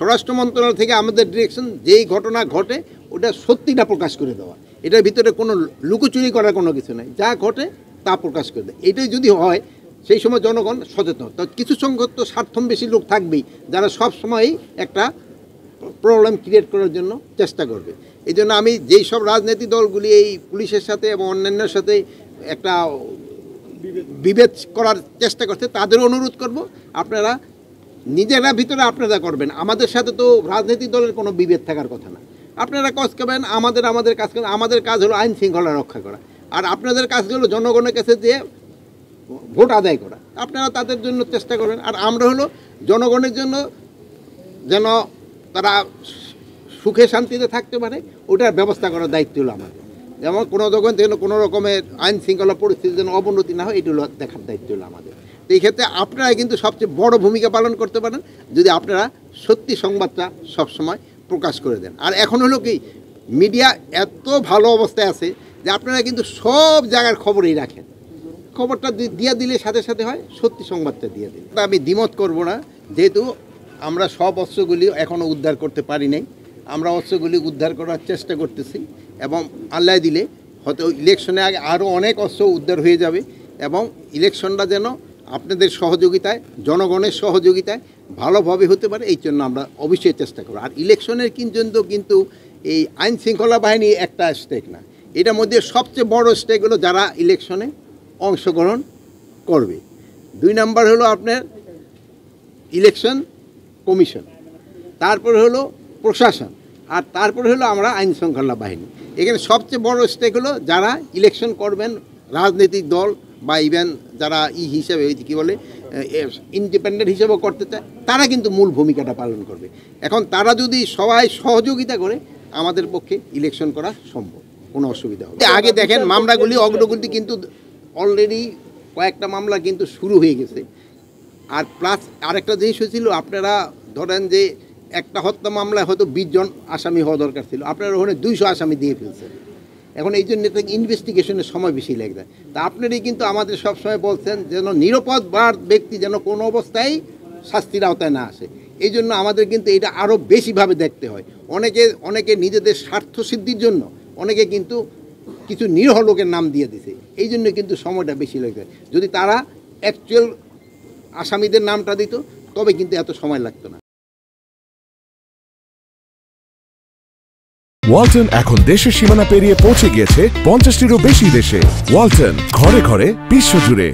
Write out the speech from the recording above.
স্বরাষ্ট্র মন্ত্রণালয় থেকে আমাদের ডিরেকশন যেই ঘটনা ঘটে ওটা সত্যিটা প্রকাশ করে দেওয়া। এটার ভিতরে কোনো লুকোচুরি করার কোনো কিছু নাই, যা ঘটে তা প্রকাশ করে দেয়। এটাই যদি হয় সেই সময় জনগণ সচেতন। তো কিছু সংখ্যক তো স্বার্থবেশী লোক থাকবেই যারা সব সময়ই একটা প্রবলেম ক্রিয়েট করার জন্য চেষ্টা করবে। এই জন্য আমি যেই সব রাজনৈতিক দলগুলি এই পুলিশের সাথে এবং অন্যান্যের সাথে একটা বিভেদ করার চেষ্টা করছে তাদের অনুরোধ করব, আপনারা নিজেরা ভিতরে আপনারা করবেন। আমাদের সাথে তো রাজনৈতিক দলের কোনো বিভেদ থাকার কথা না। আপনারা কাজ করবেন, আমাদের কাজ করবেন। আমাদের কাজ হলো আইন শৃঙ্খলা রক্ষা করা, আর আপনাদের কাজ হলো জনগণের কাছে যে ভোট আদায় করা। আপনারা তাদের জন্য চেষ্টা করেন, আর আমরা হলো জনগণের জন্য যেন তারা সুখে শান্তিতে থাকতে পারে ওটার ব্যবস্থা করার দায়িত্ব হলো আমাদের। যেমন কোনো রকমের আইন শৃঙ্খলা পরিস্থিতি যেন অবনতি না হয়, এগুলো দেখার দায়িত্ব হলো আমাদের। তো এই ক্ষেত্রে আপনারা কিন্তু সবচেয়ে বড় ভূমিকা পালন করতে পারেন যদি আপনারা সত্যি সংবাদটা সবসময় প্রকাশ করে দেন। আর এখন হলো কি, মিডিয়া এত ভালো অবস্থায় আছে যে আপনারা কিন্তু সব জায়গার খবরই রাখেন। খবরটা দিয়ে দিলে সাথে সাথে হয় সত্যি সংবাদটা দিয়ে দিন। আমি দ্বিমত করব না, যেহেতু আমরা সব অস্ত্রগুলি এখনও উদ্ধার করতে পারি নাই। আমরা অস্ত্রগুলি উদ্ধার করার চেষ্টা করতেছি এবং আল্লাহ দিলে হয়তো ইলেকশনে আগে আরও অনেক অস্ত্র উদ্ধার হয়ে যাবে এবং ইলেকশনটা যেন আপনাদের সহযোগিতায়, জনগণের সহযোগিতায় ভালোভাবে হতে পারে, এই জন্য আমরা অবশ্যই চেষ্টা করব। আর ইলেকশনের কিন্তু এই আইন শৃঙ্খলা বাহিনী একটা স্টেক না, এটার মধ্যে সবচেয়ে বড় স্টেক হলো যারা ইলেকশনে অংশগ্রহণ করবে। 2 নাম্বার হলো আপনার ইলেকশন কমিশন, তারপরে হলো প্রশাসন, আর তারপরে হলো আমরা আইন শৃঙ্খলা বাহিনী। এখানে সবচেয়ে বড় স্টেক হলো যারা ইলেকশন করবেন, রাজনৈতিক দল বা ইভেন যারা হিসেবে কী বলে ইন্ডিপেন্ডেন্ট হিসেবেও করতে চায়, তারা কিন্তু মূল ভূমিকাটা পালন করবে। এখন তারা যদি সবাই সহযোগিতা করে আমাদের পক্ষে ইলেকশন করা সম্ভব, কোনো অসুবিধা হবে। আগে দেখেন মামলাগুলি অগ্রগতি কিন্তু অলরেডি কয়েকটা মামলা কিন্তু শুরু হয়ে গেছে। আর প্লাস আরেকটা জিনিস হয়েছিল, আপনারা ধরেন যে একটা হত্যা মামলায় হয়তো 20 জন আসামি হওয়া দরকার ছিল, আপনারা ওখানে 200 আসামি দিয়ে ফেলছেন। এখন এই জন্য ইনভেস্টিগেশনের সময় বেশি লেগে যায়। তা আপনারাই কিন্তু আমাদের সবসময় বলছেন যেন নিরাপদ ব্যক্তি যেন কোনো অবস্থায় শাস্তির আওতায় না আসে। এই জন্য আমাদের কিন্তু এটা আরও বেশিভাবে দেখতে হয়। অনেকে নিজেদের স্বার্থ সিদ্ধির জন্য অনেকে কিন্তু কিছু নিরীহ লোকের নাম দিয়ে দিছে, এই জন্য কিন্তু সময়টা বেশি লেগে যায়। যদি তারা অ্যাকচুয়াল আসামিদের নামটা দিত তবে কিন্তু এত সময় লাগতো না। ওয়ালটন এখন দেশের সীমানা পেরিয়ে পৌঁছে গিয়েছে 50টিরও বেশি দেশে। ওয়ালটন, ঘরে ঘরে বিশ্বজুড়ে।